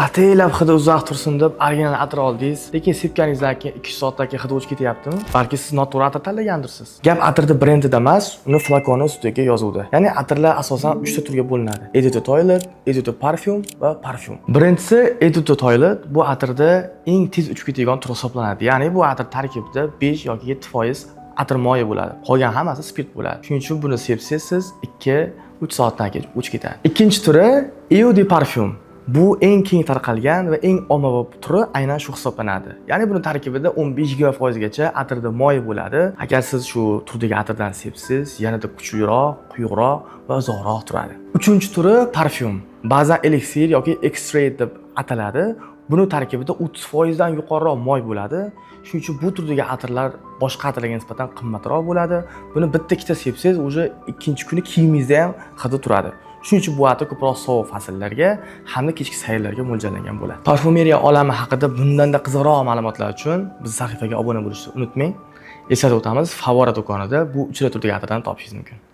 Ataylab hidi uzoq tursin deb original atir oldingiz, lekin sepganingizdan keyin 2 soatdan keyin hidi o'chib ketyaptimi? Balki siz noto'g'ri atir tanlagandirsiz. Gap atirni brendida emas, uni flakoni ustiga yozuvdi. Ya'ni atirlar asosan 3 ta turga bo'linadi: Eau de Toilette, Eau de Parfum va Parfum. Birinchisi Eau de Toilette, bu atirda eng tez o'chib ketadigan tur hisoblanadi. Ya'ni bu atir tarkibida 5 yoki 7% atir moyi bo'ladi. Qolgan hammasi spirt bo'ladi. Shuning uchun buni sepsangiz siz 2-3 soatdan keyin o'chib ketadi. Ikkinchi turi Eau de Parfum. Bu eng keng tarqalgan va eng ommabop turi aynan shu hisoblanadi. Ya'ni buni tarkibida 15-20% gacha atirda moyi bo'ladi. Agar siz shu turdagi atirdan sepsiz, yanada kuchliroq, quyuqroq va uzoqroq turadi. Uchinchi turi Parfum. Ba'zan elixir yoki extrait deb ataladi. Buni tarkibida 30% dan yuqoriroq moy bo'ladi. Shuning uchun bu turdagi atirlar boshqa atirlarga nisbatan qimmatroq bo'ladi. Buni bitta-ikkita sepsangiz, o'sha ikkinchi kuni kiyimingizda ham hidi turadi. Shuning uchun bu atir ko'proq sovuq fasllarga hamda kechki sayrlarga mo'ljallangan bo'ladi. Parfumeriya olami haqida bundanda qiziqroq ma'lumotlar uchun biz sahifaga obuna bo'lishni unutmang. Eslatib o'tamiz, Favora do'konida bu 3 turdagi atirdan topishingiz mumkin.